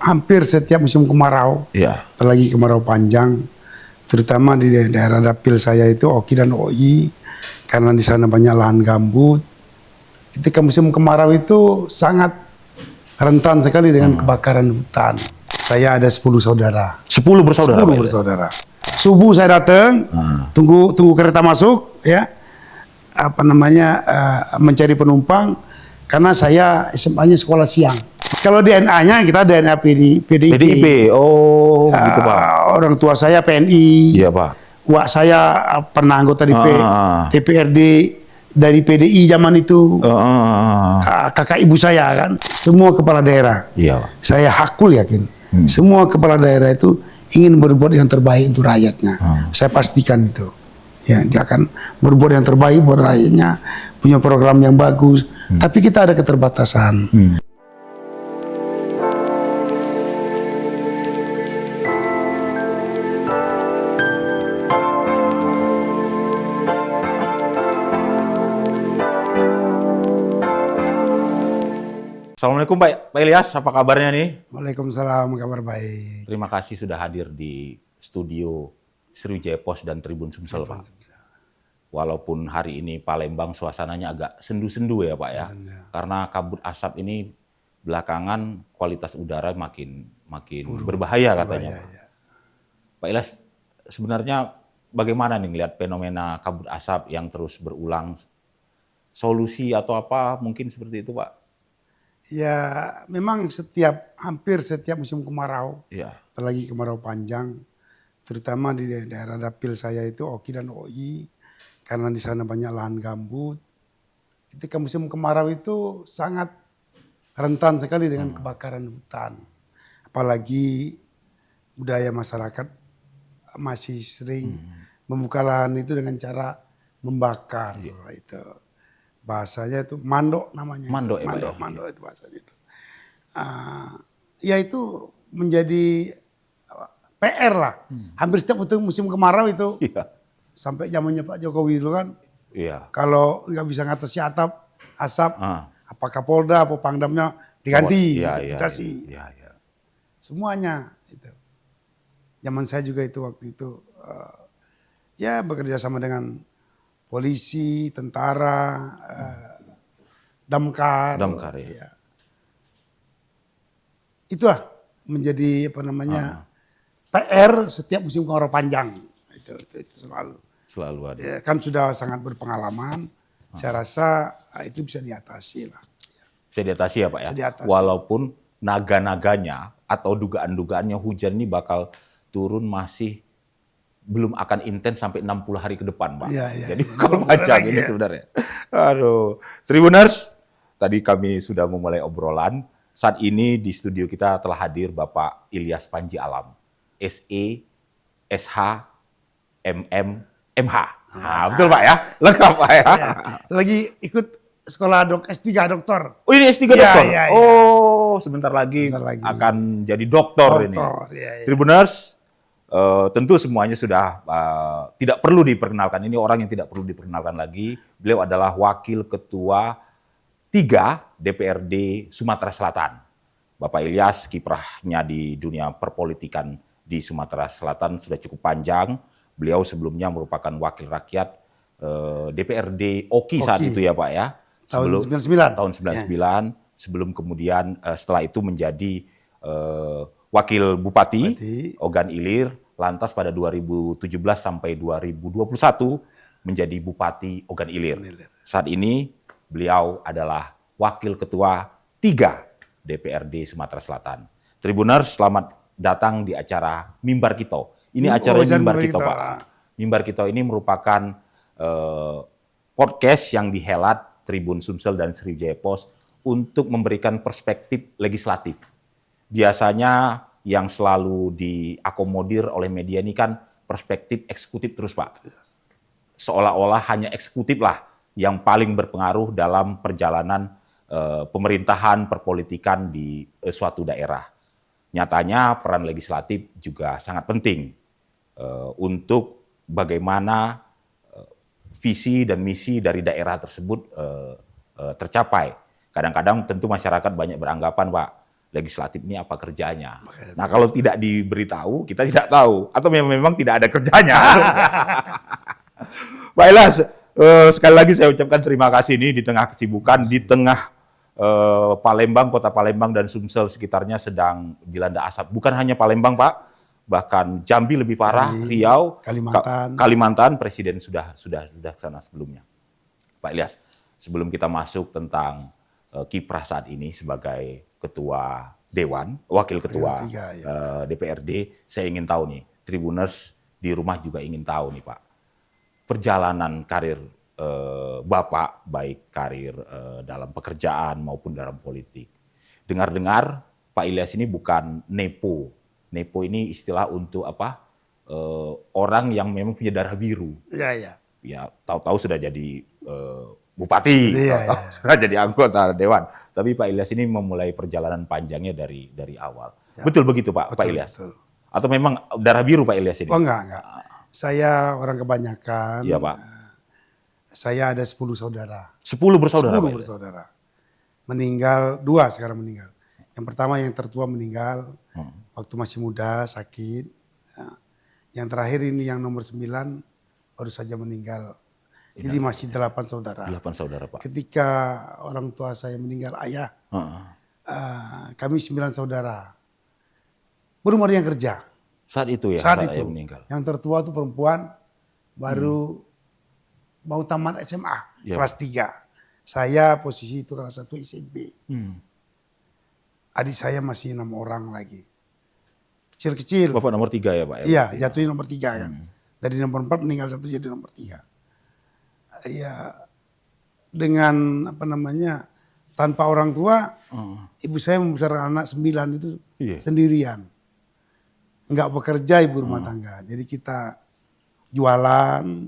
hampir setiap musim kemarau, apalagi kemarau panjang, terutama di daerah dapil saya itu Oki dan OI, karena di sana banyak lahan gambut. Ketika musim kemarau itu sangat rentan sekali dengan kebakaran hutan. Saya ada 10 saudara. 10 bersaudara? 10 bersaudara. Subuh saya datang, tunggu kereta masuk, ya, mencari penumpang, karena saya SMA-nya sekolah siang. Kalau DNA-nya kita DNA PDIP. Oh, gitu Pak. Orang tua saya PNI. Iya Pak. Wak saya pernah anggota DPRD dari PDI zaman itu. Kakak ibu saya kan, semua kepala daerah. Iya Pak. Saya hakul yakin, semua kepala daerah itu ingin berbuat yang terbaik untuk rakyatnya. Saya pastikan itu. Ya, dia akan berbuat yang terbaik buat rakyatnya, punya program yang bagus. Tapi kita ada keterbatasan. Assalamualaikum Pak Ilyas, apa kabarnya nih? Waalaikumsalam, kabar baik. Terima kasih sudah hadir di studio Sriwijaya Pos dan Tribun Sumsel Pak. Walaupun hari ini Palembang suasananya agak sendu-sendu ya Pak ya. Karena kabut asap ini belakangan kualitas udara makin berbahaya katanya Pak. Pak Ilyas, sebenarnya bagaimana nih ngelihat fenomena kabut asap yang terus berulang? Solusi atau apa mungkin seperti itu Pak? Ya, memang hampir setiap musim kemarau, apalagi kemarau panjang, terutama di daerah dapil saya itu Oki dan OI, karena di sana banyak lahan gambut. Ketika musim kemarau itu sangat rentan sekali dengan kebakaran hutan, apalagi budaya masyarakat masih sering membuka lahan itu dengan cara membakar itu. Bahasanya itu mandok namanya. Mandok Mandok itu bahasanya itu. Ya itu menjadi PR lah. Hampir setiap musim kemarau itu. Sampai zamannya Pak Jokowi dulu kan. Kalau nggak bisa ngatasi asap, apakah Polda atau Pangdamnya diganti. Semuanya itu. Zaman saya juga itu waktu itu ya bekerja sama dengan polisi, tentara, damkar ya. Itulah menjadi PR setiap musim kemarau panjang. Itu selalu ada. Ya, kan sudah sangat berpengalaman. Saya rasa itu bisa diatasi lah. Bisa diatasi ya Pak ya. Walaupun naga-naganya atau dugaan-dugaannya hujan ini bakal turun masih belum akan intens sampai 60 hari ke depan, Pak. Jadi kalau panjang ini sebenarnya. Aduh, Tribuners, tadi kami sudah memulai obrolan. Saat ini di studio kita telah hadir Bapak Ilyas Panji Alam, SE, SH, MM, MH. Nah, betul Pak ya? Lengkap Pak ya? Lagi ikut sekolah S3 doktor. Oh ini S3 doktor? Oh, sebentar lagi akan jadi doktor ini. Tribuners, tentu semuanya sudah tidak perlu diperkenalkan. Ini orang yang tidak perlu diperkenalkan lagi. Beliau adalah Wakil Ketua 3 DPRD Sumatera Selatan. Bapak Ilyas kiprahnya di dunia perpolitikan di Sumatera Selatan sudah cukup panjang. Beliau sebelumnya merupakan wakil rakyat DPRD Oki saat itu ya Pak ya. Tahun 99. Tahun 99. Sebelum kemudian setelah itu menjadi Wakil Bupati Ogan Ilir. Lantas pada 2017 sampai 2021 menjadi Bupati Ogan Ilir. Saat ini beliau adalah Wakil Ketua 3 DPRD Sumatera Selatan. Tribuners, selamat datang di acara Mimbar Kito. Ini acaranya Mimbar Kito Pak. Mimbar Kito ini merupakan podcast yang dihelat Tribun Sumsel dan Sriwijaya Pos untuk memberikan perspektif legislatif. Biasanya yang selalu diakomodir oleh media ini kan perspektif eksekutif terus Pak. Seolah-olah hanya eksekutif lah yang paling berpengaruh dalam perjalanan pemerintahan, perpolitikan di suatu daerah. Nyatanya peran legislatif juga sangat penting untuk bagaimana visi dan misi dari daerah tersebut tercapai. Kadang-kadang tentu masyarakat banyak beranggapan Pak, legislatif ini apa kerjanya. Nah, kalau tidak diberitahu, kita tidak tahu. Atau memang tidak ada kerjanya. Pak Ilyas, sekali lagi saya ucapkan terima kasih ini di tengah kesibukan, di tengah Palembang, kota Palembang dan Sumsel sekitarnya sedang dilanda asap. Bukan hanya Palembang, Pak, bahkan Jambi lebih parah, Riau, Kalimantan, Presiden sudah sana sebelumnya. Pak Ilyas, sebelum kita masuk tentang kiprah saat ini sebagai Ketua Dewan, Wakil Ketua DPRD, saya ingin tahu nih, Tribuners di rumah juga ingin tahu nih Pak, perjalanan karir Bapak, baik karir dalam pekerjaan maupun dalam politik. Dengar-dengar Pak Ilyas ini bukan nepo. Nepo ini istilah untuk apa? Orang yang memang punya darah biru. Iya. Ya, tahu-tahu sudah jadi bupati, sudah jadi anggota dewan. Tapi Pak Ilyas ini memulai perjalanan panjangnya dari awal. Ya. Betul begitu Pak Ilyas? Betul. Atau memang darah biru Pak Ilyas ini? Oh enggak. Saya orang kebanyakan. Iya Pak. Saya ada 10 saudara. 10 bersaudara? 10 bersaudara. Meninggal, 2 sekarang meninggal. Yang pertama yang tertua meninggal, waktu masih muda, sakit. Yang terakhir ini yang nomor 9, baru saja meninggal. Jadi masih 8 saudara. 8 saudara Pak. Ketika orang tua saya meninggal, ayah, kami 9 saudara. Belum ada yang kerja. Saat itu ya? Saat itu. Meninggal. Yang tertua itu perempuan, baru mau tamat SMA, kelas 3. Saya posisi itu kelas 1 SMP. Adik saya masih 6 orang lagi. Kecil-kecil. Bapak nomor 3 ya Pak? Iya, jatuhnya nomor 3 kan. Dari nomor 4 meninggal 1 jadi nomor 3. Ya, dengan tanpa orang tua, ibu saya membesarkan anak 9 itu sendirian. Enggak bekerja ibu rumah tangga. Jadi kita jualan,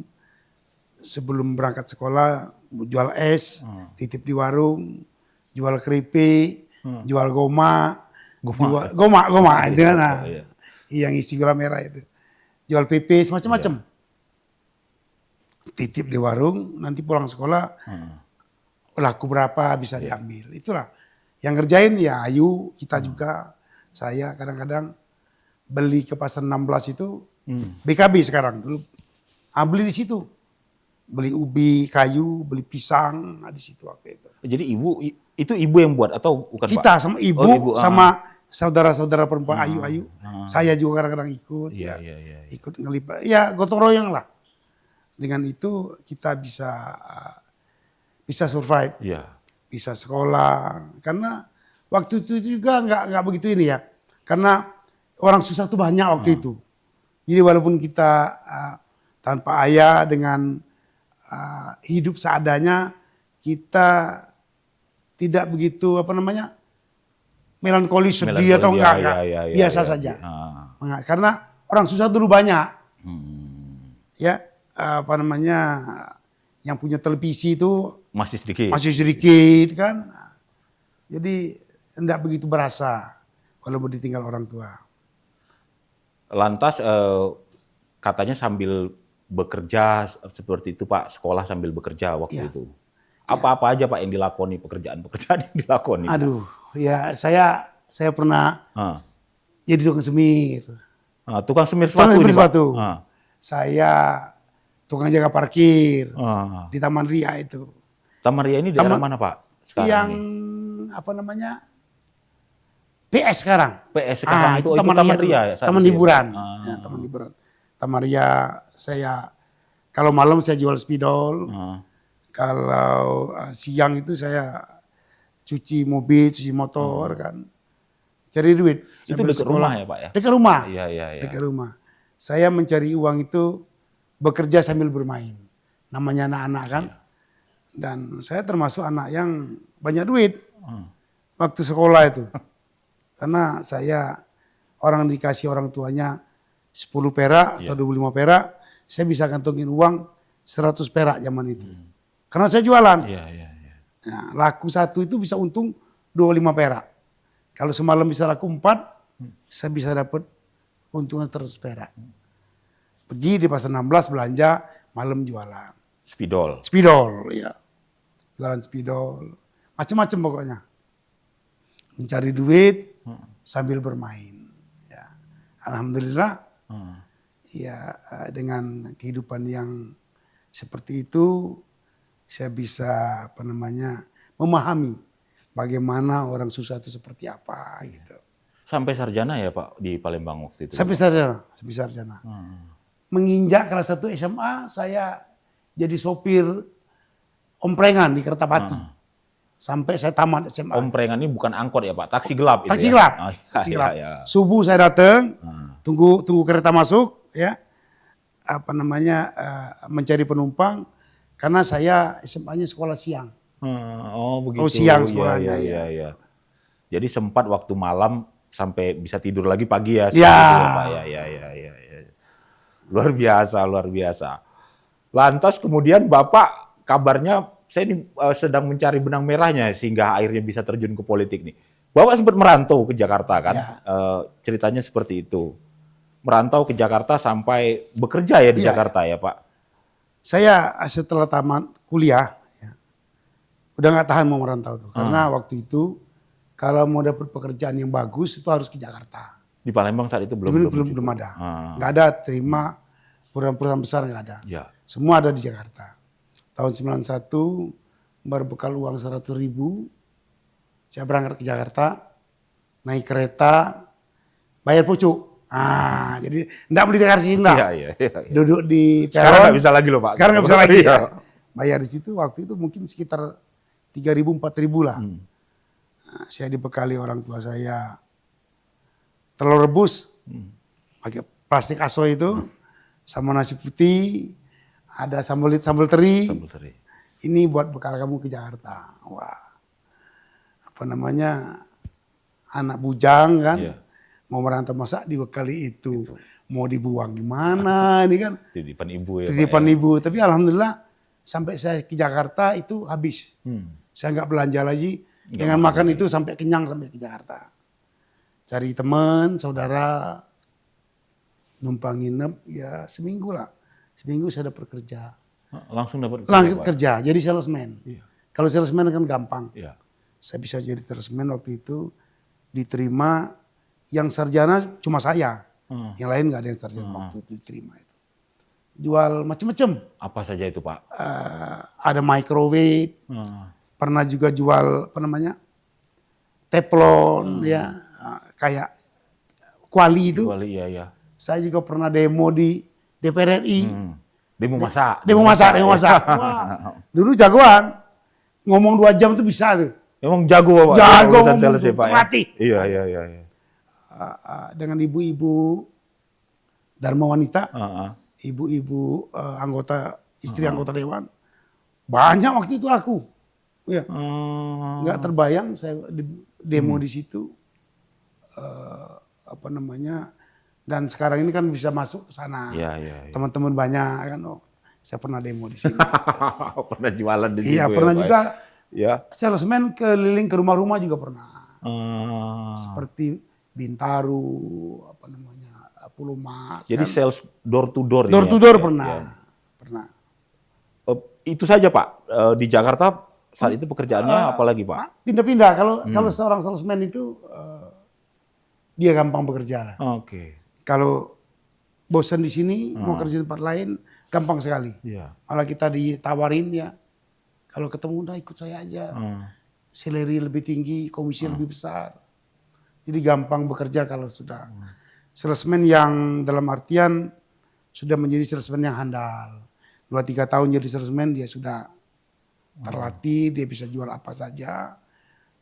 sebelum berangkat sekolah, jual es, titip di warung, jual keripik, jual goma itu kan, yang isi gula merah itu. Jual PP, semacam-macam. Titip di warung, nanti pulang sekolah, laku berapa bisa diambil. Itulah. Yang ngerjain ya Ayu, kita juga, saya kadang-kadang beli ke pasar 16 itu, BKB sekarang dulu. Beli di situ. Beli ubi, kayu, beli pisang, di situ waktu itu. Jadi ibu yang buat atau bukan kita, Pak? Sama ibu, sama saudara-saudara perempuan Ayu. Saya juga kadang-kadang ikut. Ikut ngelipat. Ya gotong royong lah. Dengan itu kita bisa survive. Bisa sekolah. Karena waktu itu juga nggak begitu ini ya. Karena orang susah tuh banyak waktu itu. Jadi walaupun kita tanpa ayah dengan hidup seadanya, kita tidak begitu melankolis, sedih atau enggak. Biasa saja. Karena orang susah dulu banyak. Ya, yang punya televisi itu masih sedikit kan. Jadi enggak begitu berasa walaupun ditinggal orang tua. Lantas katanya sambil bekerja seperti itu Pak, sekolah sambil bekerja waktu itu. Apa-apa aja Pak yang dilakoni, pekerjaan yang dilakoni? Aduh, ya saya pernah jadi tukang semir. Tukang semir sepatu. Saya tukang jaga parkir di Taman Ria itu. Taman Ria ini daerah mana Pak? Yang PS sekarang. PS sekarang itu Taman Ria. Taman hiburan. Ya, Taman hiburan. Taman Ria, saya kalau malam saya jual spidol. Kalau siang itu saya cuci mobil, cuci motor kan. Cari duit. Itu dekat rumah ya Pak ya? Dekat rumah. Iya. Dekat rumah. Saya mencari uang itu bekerja sambil bermain. Namanya anak-anak kan. Dan saya termasuk anak yang banyak duit. Waktu sekolah itu. Karena saya orang dikasih orang tuanya 10 perak atau 25 perak. Saya bisa kantongin uang 100 perak zaman itu. Karena saya jualan. Nah, laku 1 itu bisa untung 25 perak. Kalau semalam bisa laku 4, saya bisa dapat keuntungan 100 perak. Pergi di pasar 16 belanja, malam jualan. Spidol, ya. Jualan spidol. Macam-macam pokoknya. Mencari duit, sambil bermain. Ya. Alhamdulillah, ya dengan kehidupan yang seperti itu, saya bisa memahami bagaimana orang susah itu seperti apa gitu. Sampai sarjana ya Pak di Palembang waktu itu? Sampai sarjana. Menginjak kelas 1 SMA, saya jadi sopir omprengan di Kertapati. Sampai saya tamat SMA. Omprengan ini bukan angkot ya Pak, taksi gelap. Taksi itu gelap. Ya? Oh, Taksi iya, gelap. iya. Subuh saya datang, tunggu kereta masuk, ya. Mencari penumpang, karena saya SMA-nya sekolah siang. Oh begitu. Oh, siang sekolahnya. Iya. Jadi sempat waktu malam sampai bisa tidur lagi pagi ya. Ya. Pak. Ya. Luar biasa. Lantas kemudian Bapak kabarnya saya ini sedang mencari benang merahnya sehingga akhirnya bisa terjun ke politik nih. Bapak sempat merantau ke Jakarta kan? Ya. Ceritanya seperti itu. Merantau ke Jakarta sampai bekerja ya di Jakarta ya Pak? Saya setelah tamat kuliah, ya, udah nggak tahan mau merantau tuh. Karena waktu itu kalau mau dapat pekerjaan yang bagus itu harus ke Jakarta. Di Palembang saat itu belum ada. Nggak ada terima perusahaan besar, nggak ada. Ya. Semua ada di Jakarta. Tahun 91 berbekal uang 100.000, saya berangkat ke Jakarta, naik kereta, bayar pucuk. Jadi enggak beli tikar sini enggak. Iya. Duduk di peron. Sekarang nggak bisa lagi loh Pak. Sekarang nggak bisa lagi. Iya. Ya. Bayar di situ waktu itu mungkin sekitar 3.000, 4.000 lah. Saya dibekali orang tua saya telur rebus, pakai plastik aso itu, sama nasi putih, ada sambal teri. Ini buat bekal kamu ke Jakarta. Wah, anak bujang kan. Iya. Mau merantau masa dibekali itu. Mau dibuang gimana ini kan. Titipan ibu ya Titipan Pak, ya. ibu. Tapi alhamdulillah sampai saya ke Jakarta itu habis. Saya nggak belanja lagi. Dengan makan itu sampai kenyang sampai ke Jakarta. Cari teman, saudara, numpang nginep ya seminggu lah. Seminggu saya dapat kerja. Langsung dapat kerja, jadi salesman. Iya. Kalau salesman kan gampang. Iya. Saya bisa jadi salesman waktu itu, diterima. Yang sarjana cuma saya, yang lain nggak ada yang sarjana waktu itu diterima itu. Jual macam-macam. Apa saja itu Pak? Ada microwave, pernah juga jual teflon ya, kayak kuali itu. Kuali, iya. Saya juga pernah demo di DPR RI. Demo masak. Wah, dulu jagoan, ngomong 2 jam tuh bisa tuh. Emang jago Pak? Jago ngomong sales ya, Pak, ya? terlatih. Iya. Dengan ibu-ibu Dharma Wanita, ibu-ibu istri anggota dewan, banyak waktu itu aku, ya, nggak terbayang saya demo di situ, dan sekarang ini kan bisa masuk ke sana, teman-teman banyak kan, saya pernah demo di sini, pernah jualan di situ. Iya, pernah juga, salesman keliling ke rumah-rumah juga pernah, seperti Bintaro, Pulau Mas. Jadi kan. sales door to door. Door to door pernah. Itu saja Pak. Di Jakarta saat itu pekerjaannya apa lagi Pak? Pindah-pindah. Kalau seorang salesman itu dia gampang bekerja lah. Oke. Kalau bosan di sini mau kerja di tempat lain gampang sekali. Malah kita ditawarin ya. Kalau ketemu udah ikut saya aja. Salary lebih tinggi, komisi lebih besar. Jadi gampang bekerja kalau sudah salesman yang dalam artian sudah menjadi salesman yang handal. 2-3 tahun jadi salesman dia sudah terlatih, dia bisa jual apa saja.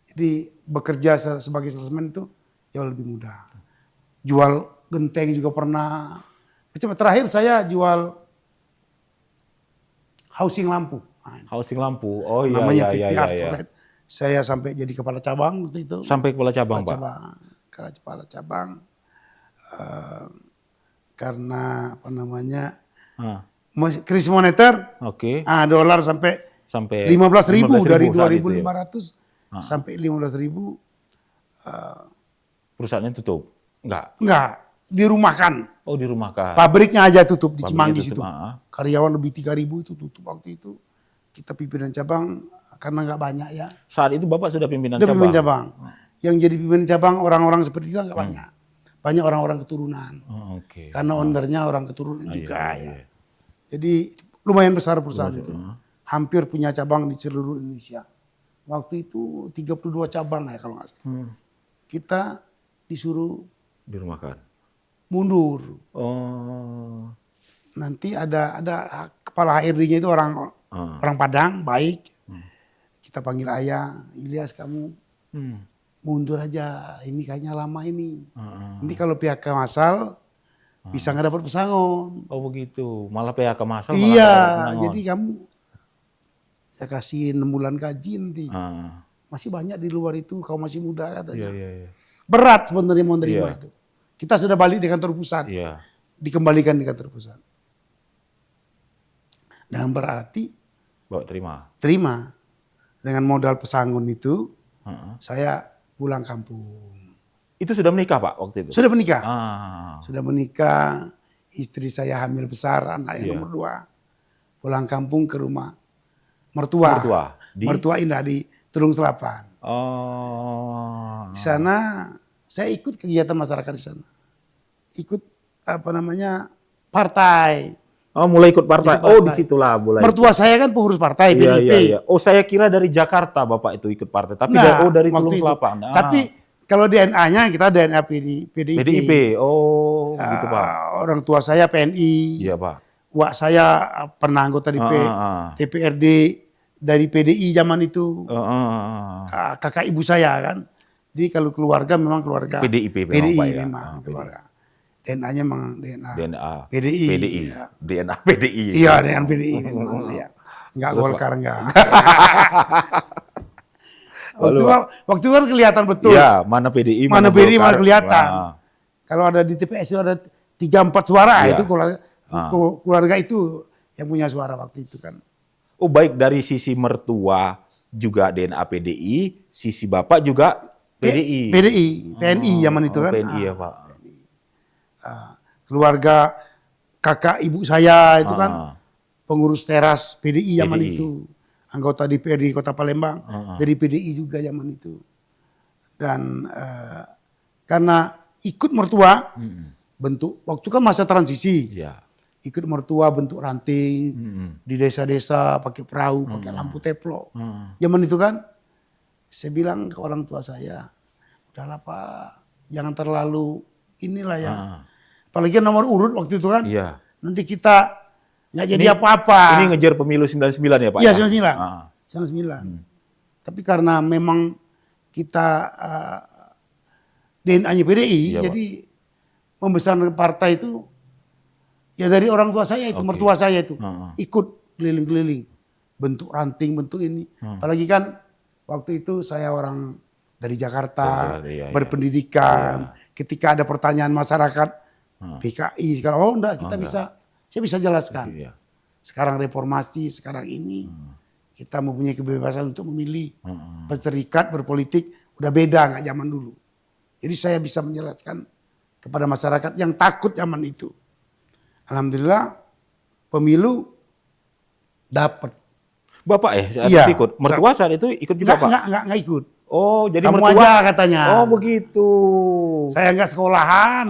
Jadi bekerja sebagai salesman itu jauh lebih mudah. Jual genteng juga pernah. Terakhir saya jual housing lampu. Housing lampu, oh iya. Namanya PT Artolet. Saya sampai jadi kepala cabang waktu itu. Sampai kepala cabang, Pak? Kepala cabang. Karena krisis moneter. Oke. Dolar sampai 15.000 dari 2.500 sampai 15.000. Perusahaannya tutup? Enggak, dirumahkan. Oh, dirumahkan. Pabriknya aja tutup di Cimanggi situ. Karyawan lebih 3.000 itu tutup waktu itu. Kita pimpinan cabang karena nggak banyak ya. Saat itu Bapak sudah pimpinan cabang? yang jadi pimpinan cabang orang-orang seperti itu nggak banyak. Banyak orang-orang keturunan. Karena ownernya orang keturunan juga ya. Jadi lumayan besar perusahaan itu. Hampir punya cabang di seluruh Indonesia. Waktu itu 32 cabang ya kalau nggak salah. Kita disuruh dirumahkan, mundur. Nanti ada kepala HRD-nya itu orang Padang, baik. Kita panggil ayah, Ilyas kamu mundur aja, ini kayaknya lama ini. Nanti kalau pihak Kemasal bisa nggak dapat pesangon. Oh begitu, malah PHK Masal. Iya, jadi kamu saya kasih 6 bulan gaji nanti. Masih banyak di luar itu, kau masih muda katanya. Iya. Berat sebenarnya mau nerima itu. Kita sudah balik di kantor pusat, dikembalikan di kantor pusat. Dan berarti bawa terima. Dengan modal pesangon itu, saya pulang kampung. Itu sudah menikah Pak waktu itu? Sudah menikah. Sudah menikah, istri saya hamil besar, anak yang nomor 2. Pulang kampung ke rumah mertua. Mertua Indah di Tulung Selapan. Di sana saya ikut kegiatan masyarakat di sana. Ikut partai. Oh mulai ikut partai. Oh disitulah mulai. Mertua saya kan pengurus partai PDIP. Iya. Oh saya kira dari Jakarta Bapak itu ikut partai. Tapi dari Tulung Selapan. Tapi kalau DNA-nya kita DNA PDIP. PDIP. Oh gitu Pak. Orang tua saya PNI. Iya Pak. Wak saya pernah anggota DPRD dari PDI zaman itu. Kakak ibu saya kan. Jadi kalau keluarga memang keluarga PDIP memang keluarga. DNA-nya memang DNA PDI. Ya. DNA PDI. Iya, DNA PDI memang ya. Enggak Golkar enggak. waktu kan kelihatan betul. Iya, mana PDI, mana kelihatan. Kalau ada di TPS itu ada 3-4 suara itu keluarga itu yang punya suara waktu itu kan. Oh baik dari sisi mertua juga DNA PDI, sisi bapak juga PDI. PNI zaman itu kan. PNI ya Pak. Keluarga kakak ibu saya itu kan pengurus teras PDI zaman itu. Anggota DPRD Kota Palembang dari PDI juga zaman itu. Dan karena ikut mertua bentuk, waktu kan masa transisi. Ikut mertua bentuk ranting di desa-desa pakai perahu, pakai lampu teplok. Zaman itu kan saya bilang ke orang tua saya, udahlah Pak, jangan terlalu inilah ya. Apalagi nomor urut waktu itu kan. Nanti kita nggak jadi apa-apa. Ini ngejar pemilu 99 ya Pak? Iya 99. Tapi karena memang kita DNA-nya PDI, jadi membesarkan partai itu ya dari orang tua saya itu, mertua saya itu ikut keliling-keliling, bentuk ranting, bentuk ini. Apalagi kan waktu itu saya orang dari Jakarta, berpendidikan. Ketika ada pertanyaan masyarakat PKI, kalau enggak kita saya bisa jelaskan. Sekarang reformasi, sekarang ini kita mempunyai kebebasan untuk memilih, berserikat, berpolitik, udah beda nggak zaman dulu. Jadi saya bisa menjelaskan kepada masyarakat yang takut zaman itu. Alhamdulillah pemilu dapat. Bapak saat itu ikut? Mertua saat itu ikut juga Pak? Enggak ikut. Oh, jadi kamu mertua aja katanya. Oh, begitu. Saya enggak sekolahan.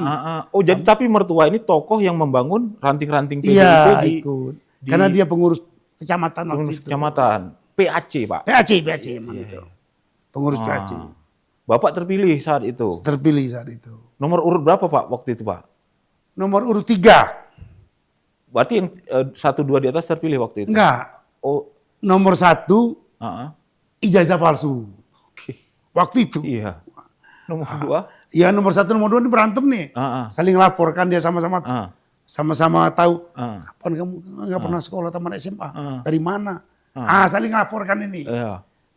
Oh, jadi tapi mertua ini tokoh yang membangun ranting-ranting PDIP ikut. Karena dia pengurus kecamatan waktu itu. Kecamatan. PAC, Pak. PAC emang itu. Pengurus PAC. Bapak terpilih saat itu. Terpilih saat itu. Nomor urut berapa, Pak, waktu itu, Pak? Nomor urut 3. Berarti yang 1 2 di atas terpilih waktu itu. Enggak. Oh, nomor 1 ijazah palsu. Waktu itu. Iya. Nomor 2? Iya, nomor 1, nomor 2 ini berantem nih. Saling laporkan dia sama-sama tahu. Kapan kamu nggak pernah sekolah taman SMA? Dari mana? Saling laporkan ini.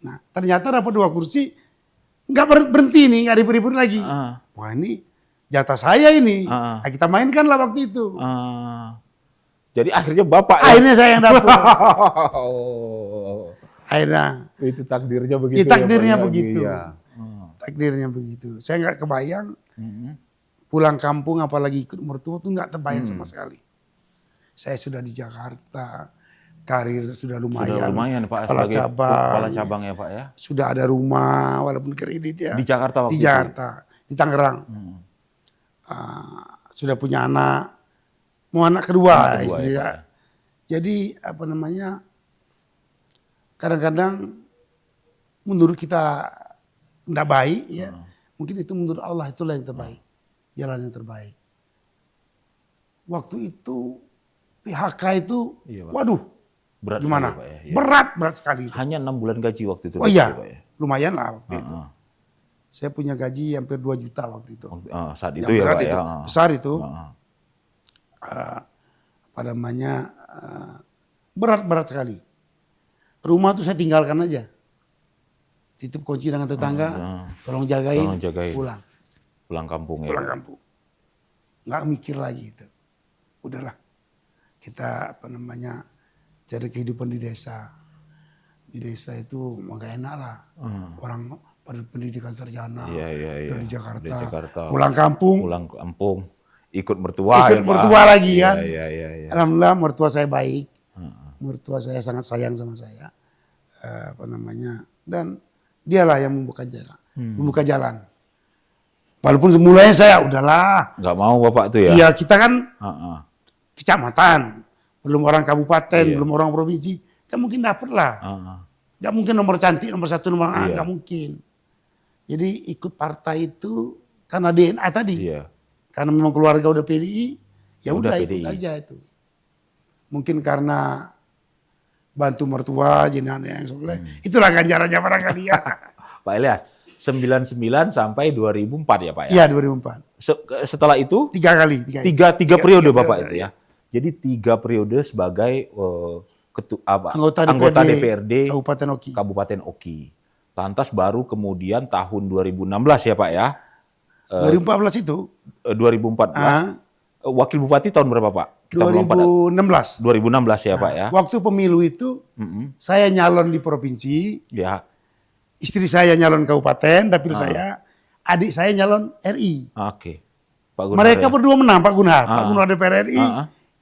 Nah, ternyata dapat 2 kursi, nggak berhenti nih, nggak ribut-ribut lagi. Wah ini jatah saya ini. Nah, kita mainkan lah waktu itu. Jadi akhirnya Bapak akhirnya saya yang dapat. Akhirnya itu takdirnya begitu. Ya, takdirnya begitu. Ya. Takdirnya begitu. Saya nggak kebayang pulang kampung apalagi ikut mertua tuh nggak terbayang sama sekali. Saya sudah di Jakarta, karir sudah lumayan. Sudah lumayan Pak sebagai kepala cabang ya Pak ya. Sudah ada rumah walaupun kredit ya. Di Jakarta waktu Di Jakarta, di Tangerang. Sudah punya anak, mau anak kedua istri ya. Jadi apa namanya, kadang-kadang menurut kita tidak baik ya. Mungkin itu menurut Allah itulah yang terbaik. Jalan yang terbaik. Waktu itu PHK itu, waduh, berat gimana? Sekali, Pak, ya. Berat sekali. Itu. Hanya 6 bulan gaji waktu itu. Oh iya, Pak, ya. lumayan lah waktu itu. Saya punya gaji hampir 2 juta waktu itu. Saat itu ya Pak itu, ya. Besar itu. Apa namanya, berat sekali. Rumah tuh saya tinggalkan aja. Titip kunci dengan tetangga, tolong jagain, pulang. Pulang kampung ya. Pulang kampung. Nggak mikir lagi itu. Udahlah, kita apa namanya, cari kehidupan di desa. Di desa itu nggak enak lah. Orang pada pendidikan sarjana dari Jakarta. Pulang kampung. Ikut mertua. Ikut mertua lagi kan. Iya. Alhamdulillah mertua saya baik. Mertua saya sangat sayang sama saya. Apa namanya, dan dialah yang membuka jalan. Walaupun semulanya saya udahlah. Nggak mau Bapak tuh ya? Iya, kita kan kecamatan, belum orang kabupaten, belum orang provinsi, kan mungkin dapet lah. Nggak mungkin nomor cantik, nomor 1, nomor A, nggak mungkin. Jadi ikut partai itu karena DNA tadi. Iya. Karena memang keluarga udah PDI, ya udah ikut aja itu. Mungkin karena bantu mertua, jenengan yang soleh. Itulah ganjarannya barangkali ya. Pak Ilyas, 99 sampai 2004 ya Pak ya? Iya 2004. Setelah itu? 3 kali. Tiga periode Bapak itu ya? Jadi 3 periode sebagai anggota DPRD Kabupaten Oki. Lantas baru kemudian tahun 2016 ya Pak ya? 2014 itu? 2014. Wakil Bupati tahun berapa Pak? 2016. 2016 ya Pak ya. Waktu pemilu itu saya nyalon di provinsi. Ya. Istri saya nyalon kabupaten, dapil saya. Adik saya nyalon RI. Oke. Pak Gunhar, mereka berdua menang, Pak Gunhar. Pak Gunhar DPR RI.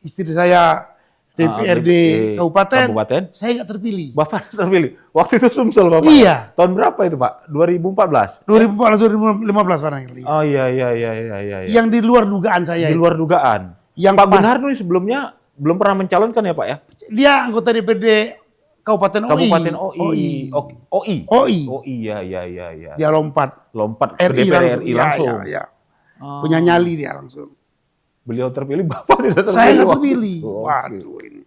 Istri saya DPRD kabupaten. Saya nggak terpilih. Bapak terpilih. Waktu itu Sumsel Bapak. Iya. Tahun berapa itu Pak? 2014? 2015 barangkali. Oh iya. Yang di luar dugaan saya. Di luar dugaan. Yang Pak Gunhar ini sebelumnya belum pernah mencalonkan ya Pak ya? Dia anggota DPRD Kabupaten OI. Iya. Dia lompat ke DPR RI langsung. Iya. Punya nyali dia langsung. Beliau terpilih, Bapak tidak terpilih. Saya nggak terpilih. Waduh ini.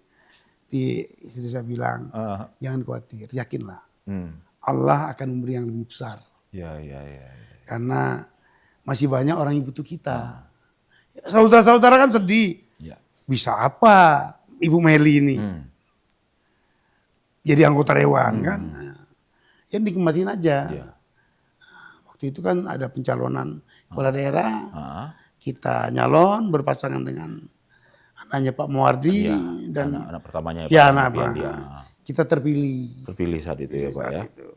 Istri saya bilang, jangan khawatir, yakinlah. Allah akan memberi yang lebih besar. Iya. Karena masih banyak orang yang butuh kita. Saudara-saudara kan sedih. Ya. Bisa apa Ibu Meli ini? Jadi anggota dewan kan. Ya nikmatin aja. Ya. Waktu itu kan ada pencalonan kepala daerah. Kita nyalon berpasangan dengan anaknya Pak Muwardi dan anak pertamanya kita terpilih. Terpilih saat itu ya Pak ya. Itu.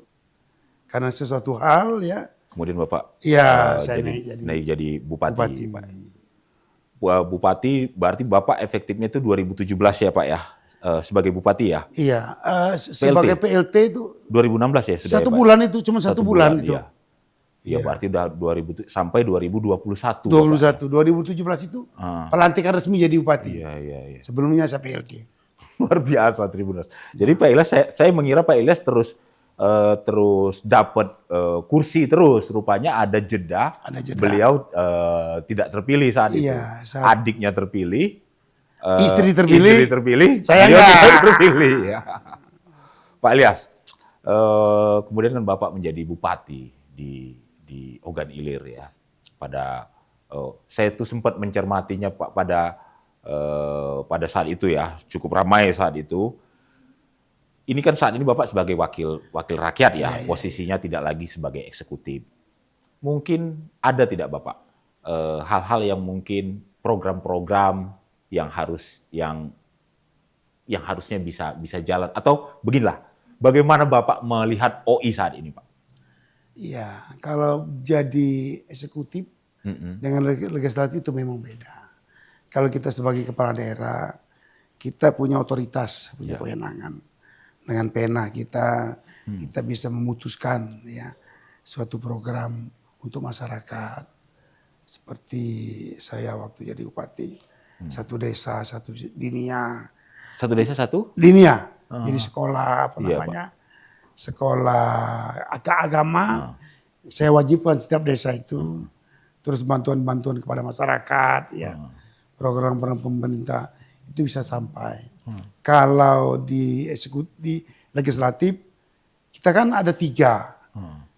Karena sesuatu hal ya. Kemudian Bapak saya naik jadi bupati. Pak. Bupati berarti Bapak efektifnya itu 2017 ya Pak ya. Sebagai bupati ya? Iya, sebagai PLT itu 2016 ya sudah. 1 bulan itu, cuma 1 bulan itu. Iya, berarti udah sampai 2021. 2017 itu pelantikan resmi jadi bupati. Iya. Sebelumnya saya PLT. Luar biasa Tribuners. Jadi Pak Ilyas, saya mengira Pak Ilyas terus dapat kursi terus. Rupanya ada jeda. Beliau tidak terpilih saat itu. Adiknya terpilih. Istri terpilih. Saya tidak terpilih. Ya. Pak Ilyas, kemudian kan Bapak menjadi bupati di Ogan Ilir ya. Saya tuh sempat mencermatinya Pak pada saat itu ya, cukup ramai saat itu. Ini kan saat ini Bapak sebagai wakil rakyat ya, posisinya tidak lagi sebagai eksekutif. Mungkin ada tidak Bapak hal-hal yang mungkin program-program yang harusnya bisa jalan, atau beginilah, bagaimana Bapak melihat OI saat ini Pak? Iya, kalau jadi eksekutif dengan legislatif itu memang beda. Kalau kita sebagai kepala daerah, kita punya otoritas, punya Ya. kewenangan. Dengan pena kita bisa memutuskan ya suatu program untuk masyarakat. Seperti saya waktu jadi bupati, satu desa, satu dinia. Satu desa satu? Dinia, jadi sekolah apa Iya, namanya, sekolah agama. Saya wajibkan setiap desa itu. Terus bantuan-bantuan kepada masyarakat, ya program-program pemerintah itu bisa sampai. Kalau di legislatif, kita kan ada 3.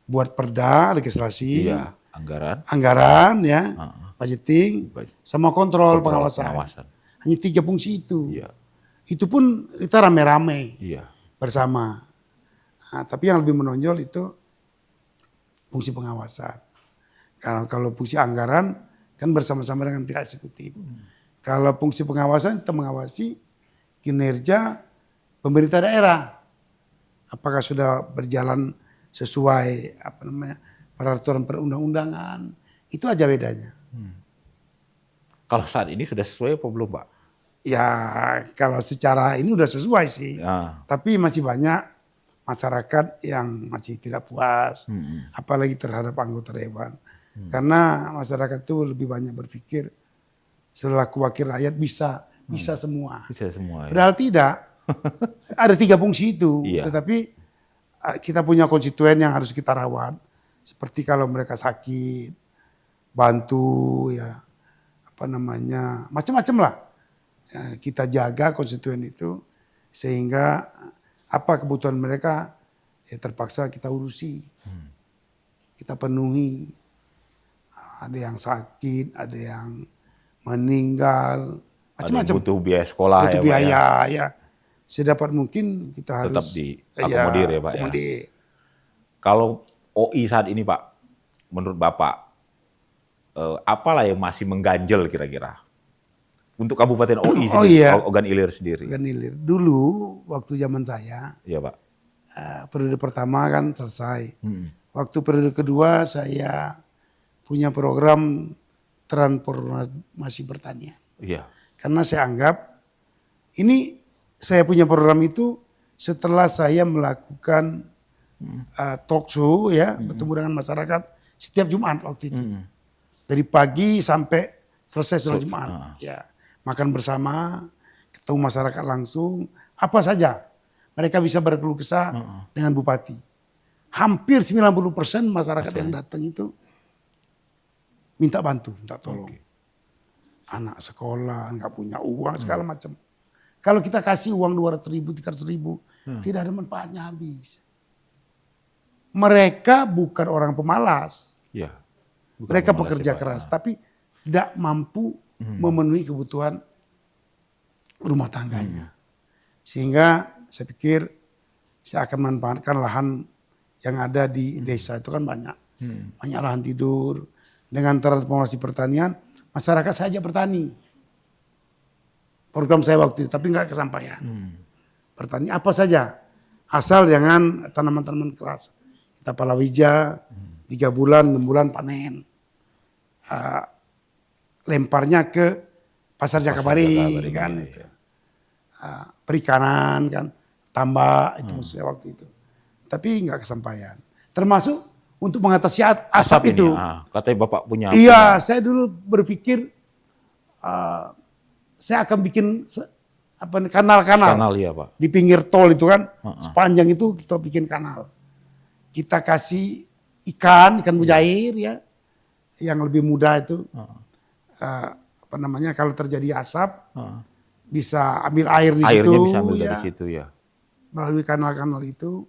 Buat perda, legislasi, Iya, anggaran ya, budgeting, sama kontrol pengawasan. Hanya 3 fungsi itu. Iya. Itu pun kita rame-rame Iya. bersama. Nah, tapi yang lebih menonjol itu fungsi pengawasan. Kalau fungsi anggaran kan bersama-sama dengan pihak eksekutif. Kalau fungsi pengawasan kita mengawasi kinerja pemerintah daerah. Apakah sudah berjalan sesuai peraturan perundang-undangan. Itu aja bedanya. Kalau saat ini sudah sesuai apa belum, Pak? Ya kalau secara ini udah sesuai sih. Ya. Tapi masih banyak masyarakat yang masih tidak puas. Apalagi terhadap anggota dewan. Karena masyarakat itu lebih banyak berpikir selaku wakil rakyat bisa semua. Bisa semua. Ya. Padahal tidak. Ada 3 fungsi itu. Iya. Tetapi kita punya konstituen yang harus kita rawat. Seperti kalau mereka sakit, bantu ya macam-macam lah. Ya, kita jaga konstituen itu sehingga apa kebutuhan mereka ya terpaksa kita urusi. Kita penuhi. Ada yang sakit, ada yang meninggal, macam-macam. Butuh biaya sekolah butuh ya, biaya Pak, ya. Sedapat mungkin kita tetap harus diakomodir ya, Pak. akomodir. Ya. Kalau OI saat ini, Pak, menurut Bapak, apalah yang masih mengganjel kira-kira untuk Kabupaten OI sendiri, Ogan Ilir sendiri? Ogan Ilir. Dulu waktu zaman saya, iya, Pak. Periode pertama kan selesai. Waktu periode kedua saya punya program transformasi pertanian. Iya. Karena saya anggap ini saya punya program itu setelah saya melakukan talk show ya, bertemu dengan masyarakat setiap Jumat waktu itu. Dari pagi sampai selesai sholat Jumat. Ya, makan bersama, ketemu masyarakat langsung, apa saja. Mereka bisa berkeluh kesah dengan bupati. Hampir 90% masyarakat yang datang itu minta bantu, minta tolong. Anak sekolah, nggak punya uang, segala macam. Kalau kita kasih uang 200.000, 300.000, tidak ada manfaatnya habis. Mereka bukan orang pemalas. Ya, mereka pekerja keras, tapi tidak mampu memenuhi kebutuhan rumah tangganya. Sehingga saya pikir saya akan memanfaatkan lahan yang ada di desa itu kan banyak. Banyak lahan tidur. Dengan transformasi pertanian, masyarakat saja bertani. Program saya waktu itu, tapi nggak kesampaian. Bertani apa saja, asal jangan tanaman-tanaman keras. Kita palawija, 3 bulan, 6 bulan panen. Lemparnya ke pasar Jakabari kan. Ya. Itu. Perikanan kan, tambak itu maksudnya waktu itu. Tapi nggak kesampaian. Termasuk untuk mengatasi asap itu. Katanya Bapak punya. Iya, saya dulu berpikir saya akan bikin kanal-kanal. Kanal ya, Pak. Di pinggir tol itu kan, sepanjang itu kita bikin kanal. Kita kasih ikan mujair ya, yang lebih mudah itu. Kalau terjadi asap, bisa ambil air di situ. Airnya bisa ambil dari situ ya. Melalui kanal-kanal itu.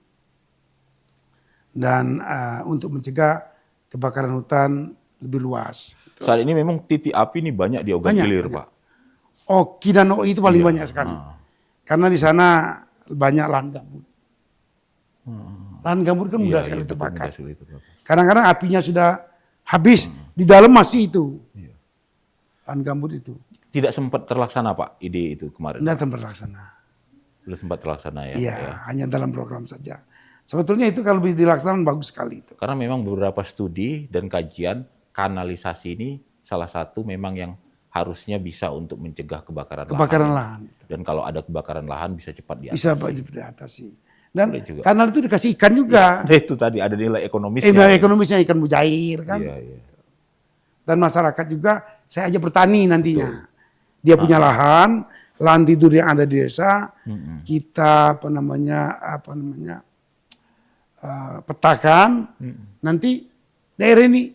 Dan untuk mencegah kebakaran hutan lebih luas. Saat ini memang titik api ini banyak di Ogan Ilir, Pak. Oki dan OI itu paling banyak sekali. Karena di sana banyak lahan gambut. Lahan gambut kan mudah sekali terbakar. Kadang-kadang apinya sudah habis, di dalam masih itu. Lahan gambut itu. Tidak sempat terlaksana, Pak, ide itu kemarin? Tidak terlaksana. Belum sempat terlaksana ya? Iya, hanya dalam program saja. Sebetulnya itu kalau bisa dilaksanakan bagus sekali itu. Karena memang beberapa studi dan kajian kanalisasi ini salah satu memang yang harusnya bisa untuk mencegah kebakaran lahan. Dan kalau ada kebakaran lahan bisa cepat diatasi. Bisa diatasi. Dan kanal itu dikasih ikan juga. Ya, itu tadi ada nilai ekonomisnya. Nilai ekonomisnya ikan mujair kan. Iya, iya. Dan masyarakat juga saya ajak bertani nantinya. Betul. Dia punya lahan tidur yang ada di desa. Kita petakan. Nanti daerah ini,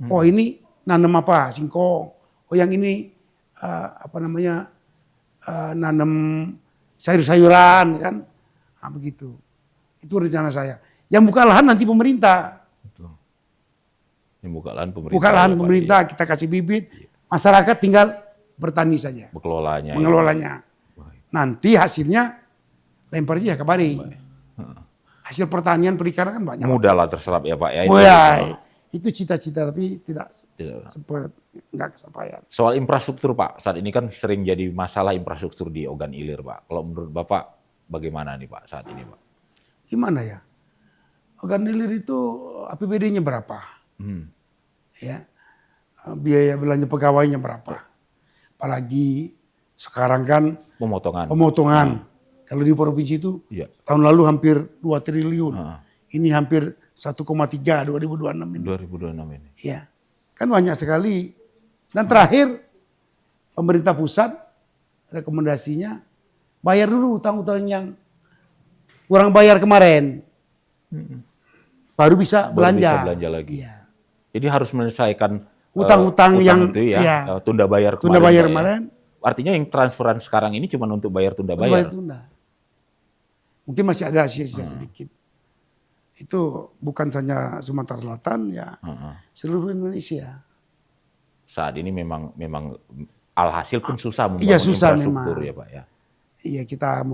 oh ini nanam apa? Singkong. Oh yang ini nanam sayur-sayuran kan. Nah, begitu. Itu rencana saya. Yang buka lahan nanti pemerintah. Betul. Yang buka lahan pemerintah. Buka lahan pemerintah, kita kasih bibit. Masyarakat tinggal bertani saja. Mengelolanya. Nanti hasilnya lempar aja ke Bari. Hasil pertanian perikanan kan banyak. Mudah lah terserap ya Pak ya. Itu cita-cita tapi tidak sempat, nggak kesampaian. Soal infrastruktur Pak, saat ini kan sering jadi masalah infrastruktur di Ogan Ilir Pak. Kalau menurut Bapak bagaimana nih Pak saat ini Pak? Gimana ya? Ogan Ilir itu APBD-nya berapa? Ya, biaya belanja pegawainya berapa? Apalagi sekarang kan pemotongan. Kalau di provinsi itu tahun lalu hampir 2 triliun. Ini hampir 1,3 2026 ini. 2026 ini. Ya, kan banyak sekali. Dan terakhir pemerintah pusat rekomendasinya bayar dulu utang-utang yang kurang bayar kemarin. Baru bisa belanja. Bisa belanja lagi. Ya. Jadi harus menyelesaikan utang-utang yang itu tunda bayar kemarin. Artinya yang transferan sekarang ini cuma untuk bayar tunda bayar. Mungkin masih ada sisa sedikit. Itu bukan hanya Sumatera Selatan ya, seluruh Indonesia. Saat ini memang alhasil pun susah membangun memang. infrastruktur ya Pak ya. Iya, kita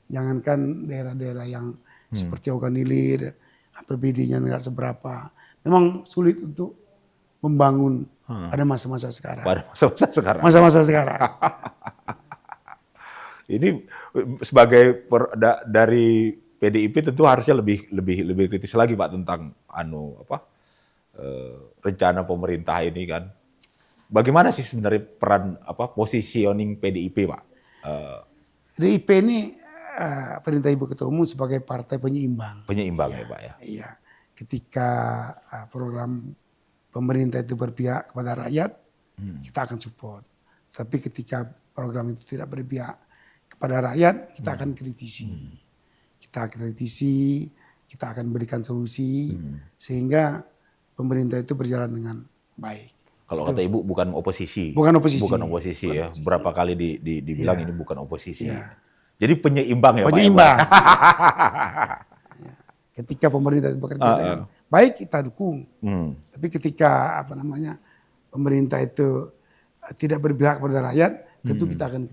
jangankan daerah-daerah yang seperti Ogan Ilir, APBD-nya nggak seberapa. Memang sulit untuk membangun pada masa-masa sekarang. Masa-masa sekarang. Ini sebagai dari PDIP tentu harusnya lebih kritis lagi Pak tentang rencana pemerintah ini kan. Bagaimana sih sebenarnya peran positioning PDIP Pak? PDIP ini perintah Ibu Ketua Umum sebagai partai penyeimbang. Penyeimbang ya Pak ya. Iya. Ketika program pemerintah itu berpihak kepada rakyat, kita akan support. Tapi ketika program itu tidak berpihak kepada rakyat, kita akan kritisi. Kita akan berikan solusi sehingga pemerintah itu berjalan dengan baik. Kalau kata Ibu bukan oposisi. Bukan oposisi ya. Berapa kali dibilang ini bukan oposisi. Jadi penyeimbang ya penyeimbang. Pak. Ketika pemerintah itu bekerja dengan baik kita dukung. Tapi ketika pemerintah itu tidak berpihak kepada rakyat, tentu kita akan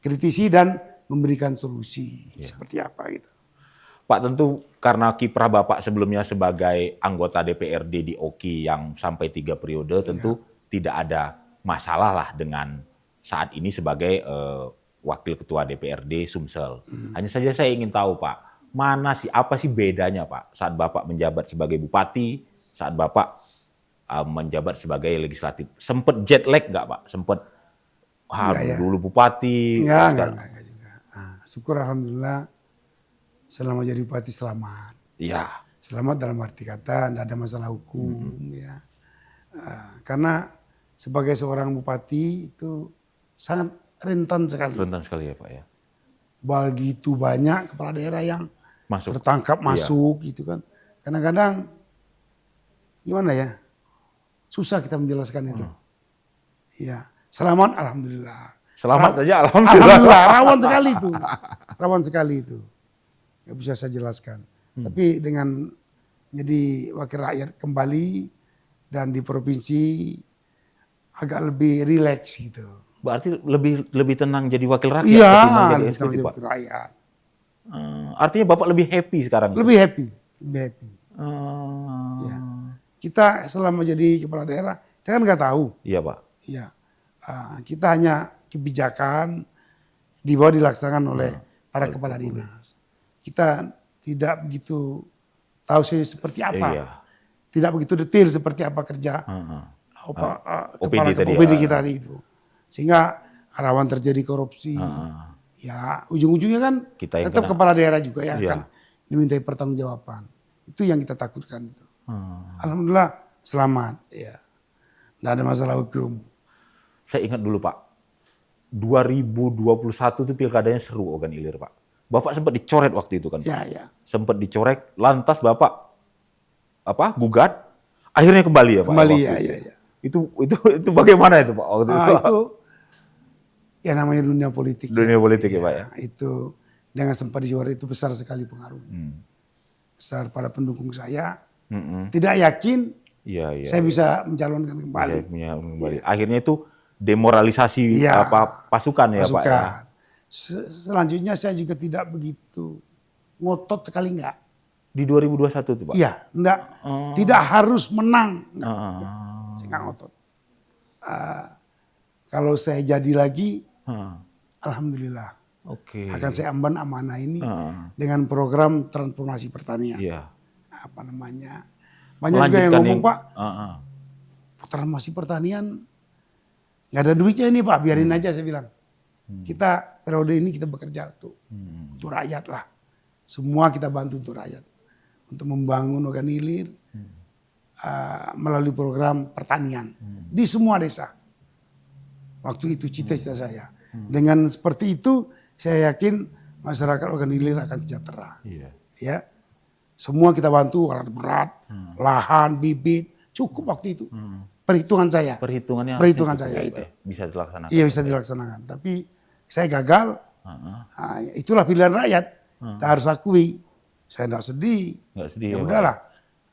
kritisi dan memberikan solusi seperti apa gitu. Pak, tentu karena kiprah Bapak sebelumnya sebagai anggota DPRD di OKI yang sampai 3 periode, tentu tidak ada masalah lah dengan saat ini sebagai Wakil Ketua DPRD Sumsel. Hanya saja saya ingin tahu Pak, apa sih bedanya Pak saat Bapak menjabat sebagai Bupati, saat Bapak menjabat sebagai legislatif? Sempet jet lag nggak Pak? Sempet dulu Bupati? Enggak juga. Syukur Alhamdulillah selama jadi Bupati selamat. Iya. Selamat dalam arti kata tidak ada masalah hukum ya. Karena sebagai seorang Bupati itu sangat rentan sekali. Rentan sekali ya Pak ya. Begitu banyak kepala daerah yang tertangkap masuk gitu kan. Kadang-kadang gimana ya, susah kita menjelaskan itu. Iya, selamat alhamdulillah. Selamat saja alhamdulillah. Alhamdulillah, rawan sekali itu. Gak bisa saya jelaskan. Tapi dengan jadi wakil rakyat kembali dan di provinsi agak lebih rileks gitu. Berarti lebih tenang jadi wakil rakyat. Iya, lebih tenang jadi wakil rakyat. Artinya Bapak lebih happy sekarang? Lebih happy. Ya. Kita selama jadi kepala daerah, kita kan nggak tahu. Iya Pak. Iya. Kita hanya kebijakan di bawah dilaksanakan oleh para kepala dinas. Kita tidak begitu tahu seperti apa. Tidak begitu detail seperti apa kerja kepala tadi, OPD kita itu. Sehingga rawan terjadi korupsi. Ya ujung-ujungnya kan Kita yang tetap kena. kepala daerah juga yang Iya. akan dimintai pertanggungjawaban. Itu yang kita takutkan itu. Alhamdulillah selamat. Ya, nggak ada masalah hukum. Saya ingat dulu Pak, 2021 itu pilkadanya seru Ogan Ilir Pak. Bapak sempat dicoret waktu itu kan Pak. Ya. Sempat dicoret, lantas Bapak gugat, akhirnya kembali ya Pak. Kembali waktu ya. itu. Itu bagaimana itu Pak? Waktu Itu ya namanya dunia politik. Dunia politik ya Pak ya. Itu dengan sempat dicoret itu besar sekali pengaruhnya. Besar pada pendukung saya. Tidak yakin saya bisa mencalonkan kembali. Akhirnya itu demoralisasi pasukan ya Pak ya. Selanjutnya saya juga tidak begitu ngotot sekali enggak. Di 2021 itu Pak? Iya, enggak. Tidak harus menang. Saya enggak ngotot. Kalau saya jadi lagi, alhamdulillah. Akan saya emban amanah ini dengan program transformasi pertanian. Iya. Banyak juga yang ngomong Pak, transformasi pertanian nggak ada duitnya ini Pak, biarin aja saya bilang. Kita periode ini kita bekerja untuk rakyat lah. Semua kita bantu untuk rakyat. Untuk membangun Ogan Ilir melalui program pertanian di semua desa. Waktu itu cita-cita saya. Dengan seperti itu saya yakin masyarakat Ogan Ilir akan sejahtera. Ya. Semua kita bantu alat berat, lahan, bibit, cukup waktu itu. Perhitungan saya. Perhitungan saya itu. Bisa dilaksanakan. Iya bisa dilaksanakan. Tapi saya gagal. Itulah pilihan rakyat. Kita harus akui. Saya tidak sedih. Ya udahlah.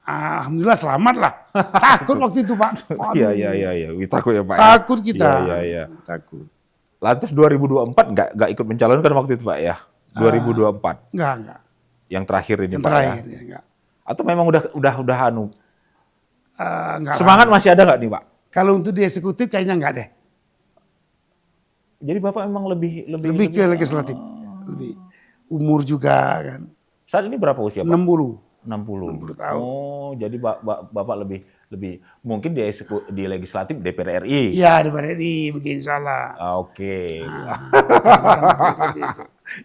Alhamdulillah selamat lah. Takut waktu itu Pak. Iya. Takut ya Pak. Takut kita. Iya. Takut. Lantas 2024 nggak ikut mencalonkan waktu itu Pak ya? 2024. Enggak. Yang terakhir ini Yang Pak terakhir ya? enggak. Atau memang udah anu? Enggak Semangat masih ada nggak nih Pak? Kalau untuk di eksekutif kayaknya enggak deh. Jadi Bapak memang lebih ke legislatif. Lebih. Umur juga kan. Saat ini berapa usia Pak? 60 tahun. Oh, jadi Bapak lebih mungkin di legislatif DPR RI. Iya, DPR RI mungkin salah. Oke.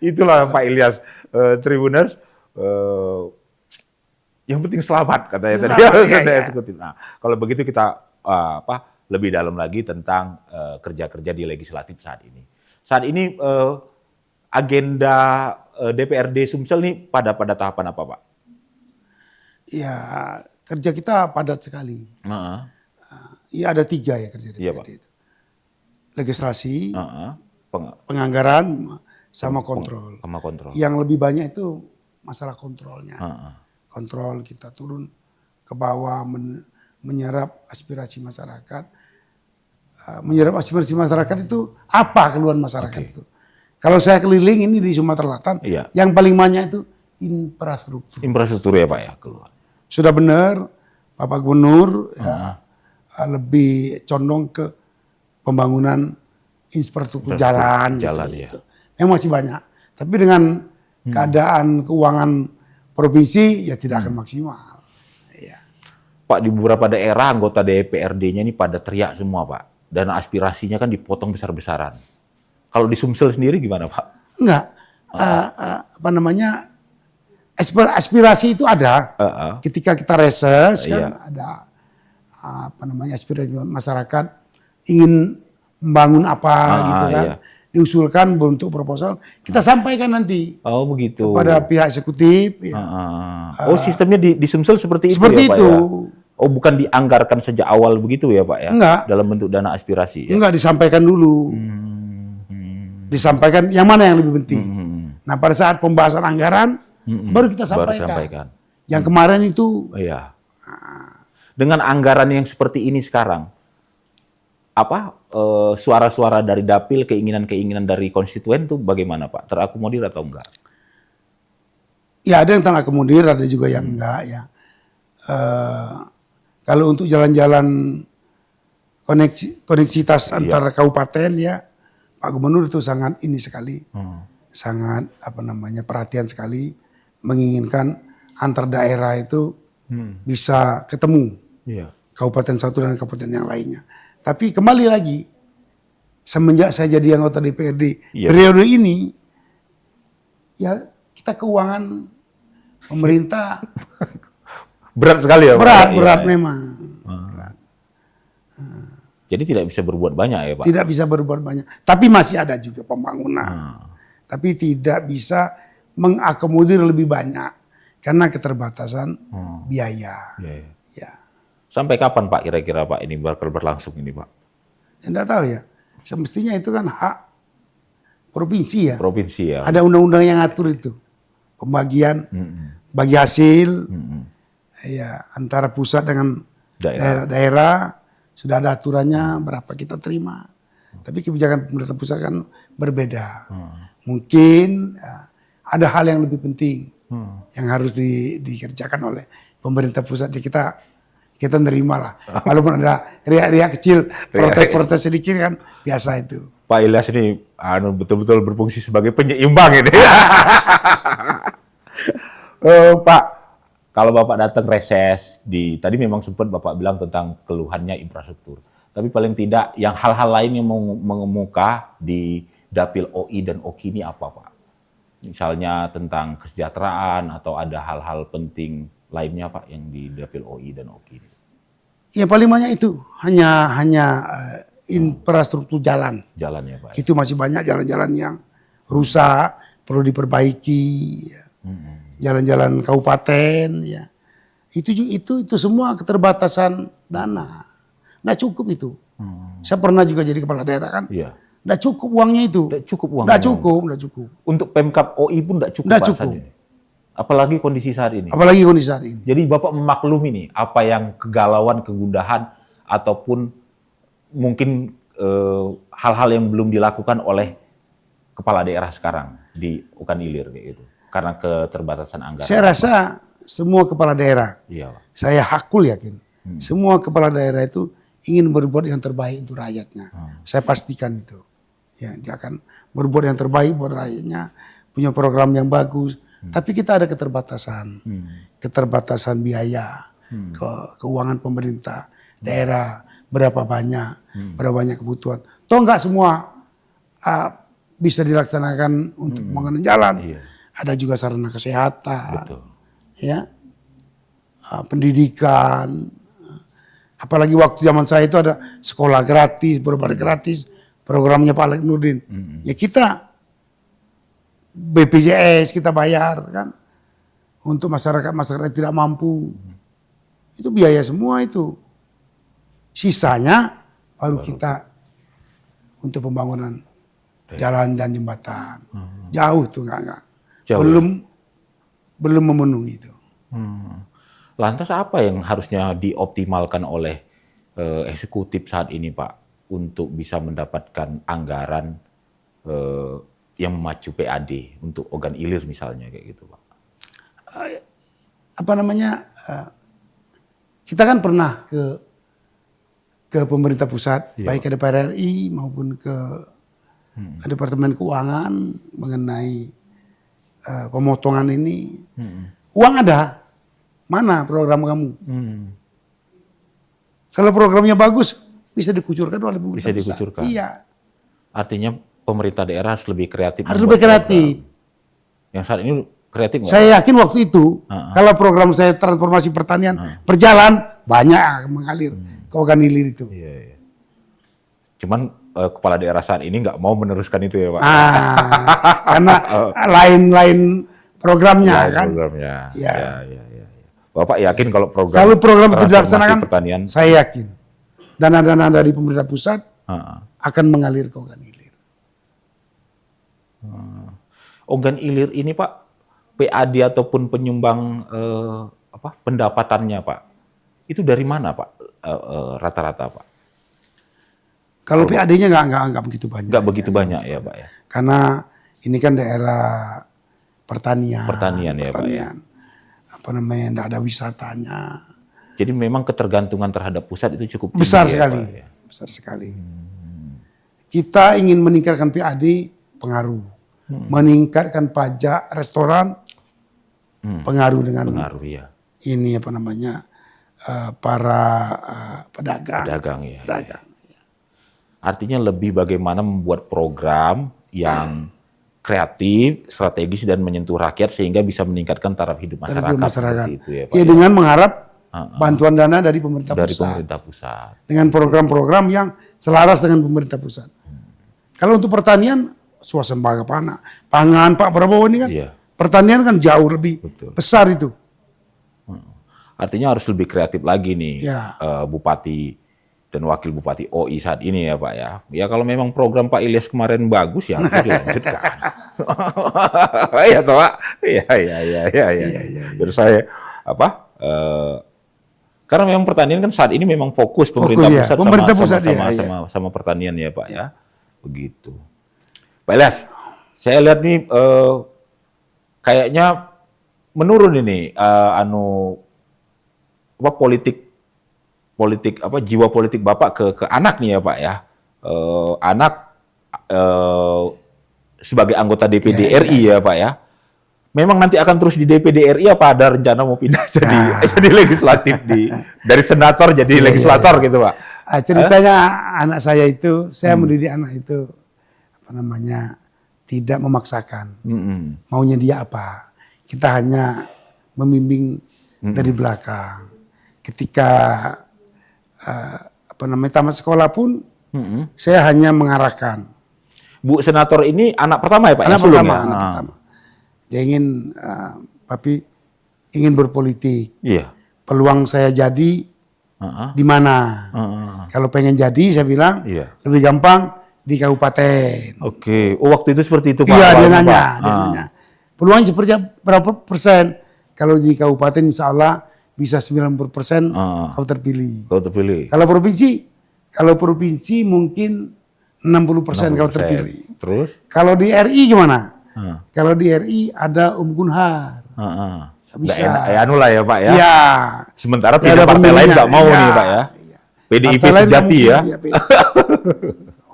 Itulah Pak Ilyas Tribuners. Yang penting selamat katanya tadi. Eksekutif. Nah, kalau begitu kita lebih dalam lagi tentang kerja-kerja di legislatif saat ini. Saat ini agenda DPRD Sumsel ini pada tahapan apa Pak? Ya, kerja kita padat sekali. Iya ada 3 ya kerja DPRD itu. Legislasi, penganggaran, sama kontrol. Yang lebih banyak itu masalah kontrolnya. Kontrol kita turun ke bawah, menyerap aspirasi masyarakat. Menyerap aspirasi masyarakat itu apa keluhan masyarakat itu? Kalau saya keliling ini di Sumatera Selatan, yang paling banyak itu infrastruktur. Infrastruktur ya Pak ya. Sudah benar, Bapak Gubernur lebih condong ke pembangunan infrastruktur jalan gitu. Memang masih banyak. Tapi dengan keadaan keuangan provinsi ya tidak akan maksimal. Ya. Pak, di beberapa daerah anggota DPRD-nya ini pada teriak semua Pak. Dan aspirasinya kan dipotong besar-besaran. Kalau di Sumsel sendiri gimana Pak? Enggak. Aspirasi itu ada. Ketika kita reses kan ada aspirasi masyarakat ingin membangun apa gitu kan. Diusulkan bentuk proposal, kita sampaikan nanti. Oh begitu. Kepada pihak eksekutif. Ya. Sistemnya di Sumsel seperti itu seperti ya Pak itu. Ya? Oh bukan dianggarkan sejak awal begitu ya Pak ya? Enggak. Dalam bentuk dana aspirasi ya? Enggak, disampaikan dulu. Disampaikan yang mana yang lebih penting. Nah pada saat pembahasan anggaran, baru kita sampaikan. Yang kemarin itu. Iya. Dengan anggaran yang seperti ini sekarang, suara-suara dari dapil, keinginan-keinginan dari konstituen itu bagaimana Pak? Terakomodir atau enggak? Ya ada yang terakomodir, ada juga yang enggak ya. Kalau untuk jalan-jalan koneksitas antar kabupaten ya, Pak Gubernur itu sangat ini sekali, sangat perhatian sekali, menginginkan antar daerah itu bisa ketemu. kabupaten satu dan kabupaten yang lainnya. Tapi kembali lagi, semenjak saya jadi anggota DPRD periode ini, ya kita keuangan pemerintah berat sekali ya Pak? Berat memang. Jadi tidak bisa berbuat banyak ya Pak? Tidak bisa berbuat banyak, tapi masih ada juga pembangunan. Tapi tidak bisa mengakomodir lebih banyak karena keterbatasan biaya. Ya. Sampai kapan Pak kira-kira Pak ini bakal berlangsung ini Pak? Tidak tahu ya. Semestinya itu kan hak provinsi ya. Provinsi ya. Ada undang-undang yang ngatur itu. Pembagian, bagi hasil, ya antara pusat dengan daerah sudah ada aturannya berapa kita terima. Tapi kebijakan pemerintah pusat kan berbeda. Mungkin ada hal yang lebih penting yang harus dikerjakan oleh pemerintah pusat. Kita nerima lah. Walaupun ada riak-riak kecil, protes-protes sedikit kan biasa itu. Pak Ilyas ini betul-betul berfungsi sebagai penyeimbang ini. Pak, kalau Bapak datang reses tadi memang sempat Bapak bilang tentang keluhannya infrastruktur. Tapi paling tidak yang hal-hal lain yang mengemuka di Dapil OI dan OKI ini apa Pak? Misalnya tentang kesejahteraan atau ada hal-hal penting lainnya Pak yang di Dapil OI dan OKI ini? Ya paling banyak itu hanya infrastruktur jalan. Jalan ya Pak. Itu masih banyak jalan-jalan yang rusak, perlu diperbaiki. Ya. Jalan-jalan kabupaten, ya. Itu semua keterbatasan dana. Nggak cukup itu. Saya pernah juga jadi kepala daerah kan. Iya. Nggak cukup uangnya itu. Nggak cukup uangnya. Nggak cukup. Untuk Pemkab OI pun nggak cukup. Nggak cukup. Apalagi kondisi saat ini. Jadi Bapak memaklumi nih apa yang kegalauan, kegundahan ataupun mungkin hal-hal yang belum dilakukan oleh kepala daerah sekarang di Ukan Ilir kayak gitu. Karena keterbatasan anggaran. Saya rasa semua kepala daerah, saya hakul yakin, semua kepala daerah itu ingin berbuat yang terbaik untuk rakyatnya. Saya pastikan itu. Ya, dia akan berbuat yang terbaik buat rakyatnya, punya program yang bagus. Tapi kita ada keterbatasan, keterbatasan biaya, keuangan pemerintah, daerah, berapa banyak kebutuhan. Toh nggak semua bisa dilaksanakan untuk pembangunan jalan. Ada juga sarana kesehatan, ya, pendidikan. Apalagi waktu zaman saya itu ada sekolah gratis, berobat gratis, programnya Pak Alek Nurdin. Ya kita BPJS kita bayar kan untuk masyarakat yang tidak mampu. Itu biaya semua itu. Sisanya baru kita untuk pembangunan jalan dan jembatan. Jauh tuh enggak. Belum memenuhi itu. Lantas apa yang harusnya dioptimalkan oleh eksekutif saat ini Pak untuk bisa mendapatkan anggaran yang memacu PAD untuk Ogan Ilir misalnya kayak gitu Pak? Kita kan pernah ke pemerintah pusat, baik ke DPR RI maupun ke Departemen Keuangan mengenai pemotongan ini. Uang ada, mana program kamu? Kalau programnya bagus, bisa dikucurkan oleh pemerintah pusat. Iya. Artinya pemerintah daerah harus lebih kreatif. Harus lebih kreatif. Yang saat ini kreatif nggak? Saya yakin waktu itu, kalau program saya transformasi pertanian berjalan, banyak mengalir ke Ogan Ilir itu. Iya. Cuman kepala daerah saat ini nggak mau meneruskan itu ya Pak? Karena lain-lain programnya kan. Programnya. Ya. Bapak yakin kalau program itu dilaksanakan, pertanian, saya yakin dana-dana dari pemerintah pusat akan mengalir ke Ogan Ilir. Ogan Ilir ini Pak, PAD ataupun penyumbang pendapatannya Pak, itu dari mana Pak rata-rata Pak? Kalau PAD-nya nggak begitu banyak. Nggak begitu banyak ya Pak ya? Karena ini kan daerah pertanian ya Pak ya? Nggak ada wisatanya. Jadi memang ketergantungan terhadap pusat itu cukup tinggi besar sekali. Ya, Pak, ya? Besar sekali. Kita ingin meningkatkan PAD, pengaruh. Meningkatkan pajak restoran, pengaruh dengan ya. ini para pedagang. Pedagang ya. Pedagang. Artinya lebih bagaimana membuat program yang kreatif, strategis dan menyentuh rakyat sehingga bisa meningkatkan taraf hidup masyarakat. Seperti itu ya, Pak. Ya, dengan mengharap bantuan dana dari pemerintah pusat. Dengan program-program yang selaras dengan pemerintah pusat. Kalau untuk pertanian, swasembada pangan Pak Prabowo ini kan, pertanian kan jauh lebih besar itu. Artinya harus lebih kreatif lagi nih, Bupati dan Wakil Bupati OI saat ini ya Pak ya. Ya kalau memang program Pak Ilyas kemarin bagus ya harus dilanjutkan. Iya toh Pak? Iya. Terus saya karena memang pertanian kan saat ini memang fokus pemerintah pusat sama pertanian ya Pak ya. Begitu. Pak Ilyas, saya lihat nih kayaknya menurun ini jiwa politik Bapak ke anak nih ya Pak ya. Anak sebagai anggota DPD RI ya Pak ya. Memang nanti akan terus di DPD RI apa ada rencana mau pindah jadi legislatif dari senator jadi legislator gitu Pak? Ceritanya anak saya itu, saya mendidik anak itu tidak memaksakan. Maunya dia apa? Kita hanya membimbing dari belakang. Ketika tamat sekolah pun saya hanya mengarahkan. Bu Senator ini anak pertama ya Pak? Anak pertama. Dia ingin, Papi ingin berpolitik. Iya. Peluang saya jadi di mana? Kalau pengen jadi saya bilang lebih gampang di kabupaten. Oke. Oh waktu itu seperti itu Pak? Iya dia nanya. Peluangnya seperti berapa persen? Kalau di kabupaten insya Allah bisa 90% kau terpilih. Kalau provinsi mungkin 60% kau terpilih. Terus? Kalau di RI gimana? Kalau di RI ada Gunhar. Bisa. Anu lah ya Pak ya. Iya. Sementara tidak partai lain nggak mau nih Pak ya. PDIP sejati ya.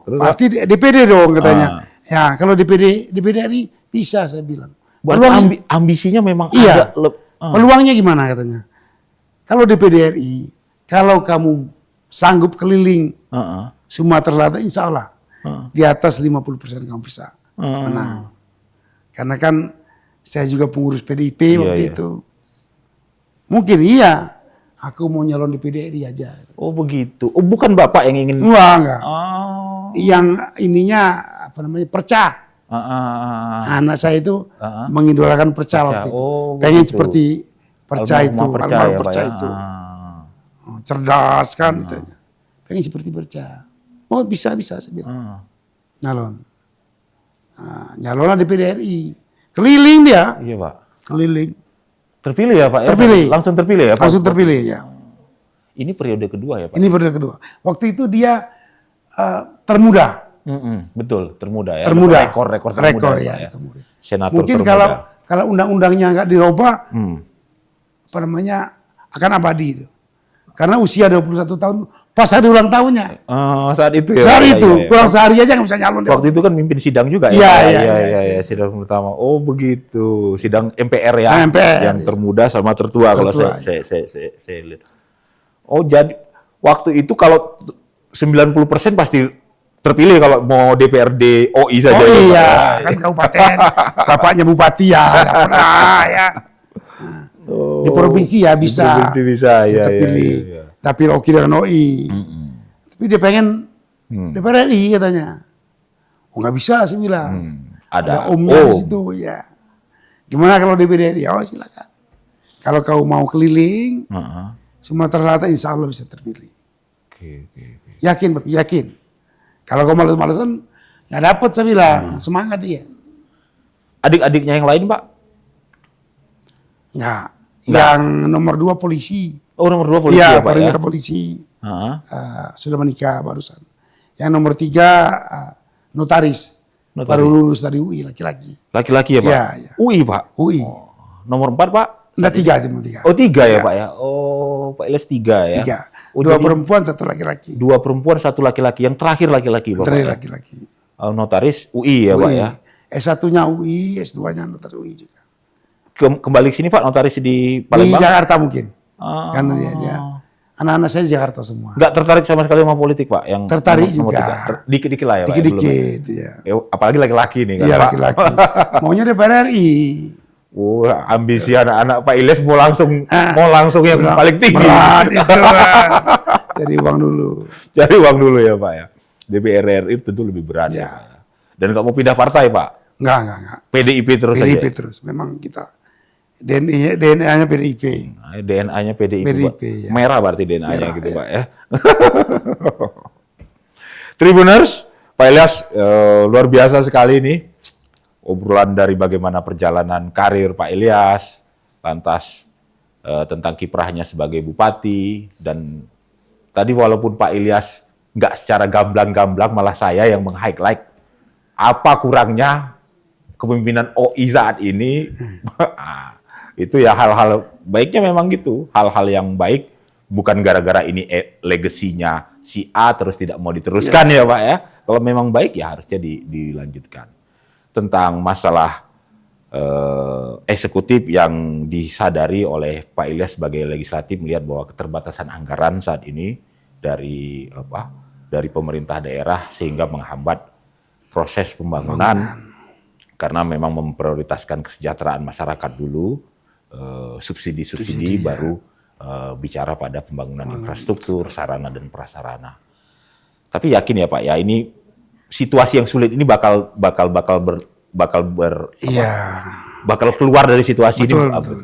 Pasti DPD dong katanya. Ya kalau DPD RI bisa saya bilang. Ambisinya memang ada. Peluangnya gimana katanya? Kalau DPD RI, kalau kamu sanggup keliling Sumatera Selatan, insya Allah di atas 50% kamu bisa menang. Karena kan saya juga pengurus PDIP waktu itu. Mungkin aku mau nyalon di PDRI aja. Oh begitu. Oh bukan Bapak yang ingin? Enggak. Yang ininya perca. Anak saya itu mengidolakan perca waktu itu. Pengen seperti perca itu, almarhum perca itu. Cerdas kan gitu. Pengen seperti perca. Oh bisa saya bilang. Nyalon. Nyalonlah di PDRI. Keliling dia. Iya Pak. Keliling. Terpilih ya Pak? Terpilih. Langsung terpilih ya Pak? Langsung terpilih ya. Ini periode kedua ya Pak? Ini periode kedua. Waktu itu dia termuda. Betul, termuda ya. Termuda. Rekor ya. Pak, ya. Senator mungkin termuda. kalau undang-undangnya nggak dirubah, akan abadi itu. Karena usia 21 tahun, pas ada ulang tahunnya. Saat itu ya? Saat itu, kurang sehari aja nggak bisa nyalon. Waktu itu kan mimpin sidang juga ya? Iya, sidang pertama. Oh begitu, sidang MPR ya? MPR. Yang termuda sama tertua kalau saya lihat. Oh jadi, waktu itu kalau 90% pasti terpilih kalau mau DPRD OI saja. Oh iya, kan kabupaten, bapaknya bupati ya. Di provinsi ya bisa. Di provinsi bisa, ya. Terpilih. Dapil OKI dan OI. Tapi dia pengen DPR RI katanya. Oh nggak bisa sih bilang. Ada omnya di situ ya. Gimana kalau DPR RI? Oh silakan. Kalau kau mau keliling, Sumatera Selatan insya Allah bisa terpilih. Yakin. Kalau kau males-malesan, nggak dapet saya bilang. Semangat dia. Adik-adiknya yang lain Pak? Nggak. Yang nomor 2 polisi. Oh nomor 2 polisi ya Pak ya? Iya, polisi. Sudah menikah barusan. Yang nomor 3 notaris. Baru lulus dari UI, laki-laki. Laki-laki ya Pak? Iya. UI Pak? UI. Nomor 4 Pak? Enggak, 3. Oh 3 ya Pak ya? Oh Pak Ilyas 3 ya? 3. 2 perempuan, 1 laki-laki. 2 perempuan, 1 laki-laki. Yang terakhir laki-laki Pak? Terakhir laki-laki. Notaris UI ya Pak ya? S1-nya UI, S2-nya notaris UI juga. Kembali ke sini Pak, notaris di Palembang? Di Jakarta mungkin. Karena dia Anak-anak saya di Jakarta semua. Nggak tertarik sama sekali sama politik, Pak? Yang Tertarik nomor juga. 3. Dikit-dikit lah ya, Pak. Dikit-dikit, ya. Apalagi laki-laki nih, kan, Iya, Pak? laki-laki. Maunya DPR RI. Ambisi anak-anak Pak Ilyas mau langsung yang paling tinggi. Berat itu, Bang. Cari uang dulu. Cari uang dulu ya, Pak ya. DPR RI tentu lebih berat ya, Pak. Dan nggak mau pindah partai, Pak? Enggak. PDIP terus PDIP aja? terus. Memang kita DNA-nya PDIP. Nah, DNA-nya PDIP, Pak. ya. Merah berarti DNA-nya gitu, ya. Pak ya. Tribuners, Pak Ilyas luar biasa sekali nih. Obrolan dari bagaimana perjalanan karir Pak Ilyas, lantas tentang kiprahnya sebagai bupati, dan tadi walaupun Pak Ilyas nggak secara gamblang-gamblang, malah saya yang meng-highlight apa kurangnya kepemimpinan OI saat ini. Itu ya hal-hal baiknya memang gitu, hal-hal yang baik, bukan gara-gara ini legasinya si A terus tidak mau diteruskan ya Pak ya. Kalau memang baik ya harusnya dilanjutkan. Tentang masalah eksekutif yang disadari oleh Pak Ilyas sebagai legislatif, melihat bahwa keterbatasan anggaran saat ini dari pemerintah daerah sehingga menghambat proses pembangunan. Karena memang memprioritaskan kesejahteraan masyarakat dulu, subsidi baru bicara pada pembangunan infrastruktur, sarana dan prasarana. Tapi yakin ya Pak ya, ini situasi yang sulit ini bakal keluar dari situasi ini. Betul.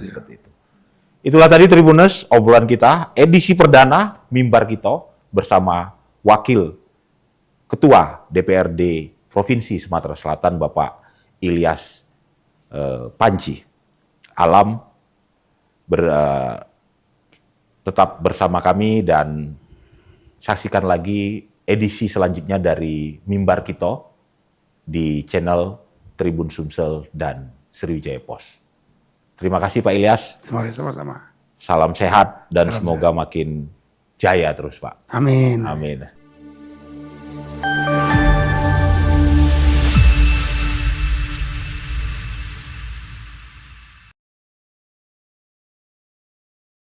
Itulah tadi Tribuners, obrolan kita edisi perdana Mimbar Kita bersama Wakil Ketua DPRD Provinsi Sumatera Selatan Bapak Ilyas Panji. Alam tetap bersama kami dan saksikan lagi edisi selanjutnya dari Mimbar Kita di channel Tribun Sumsel dan Sriwijaya Pos. Terima kasih Pak Ilyas. Terima kasih sama-sama. Salam sehat dan semoga makin jaya terus Pak. Amin. Amin.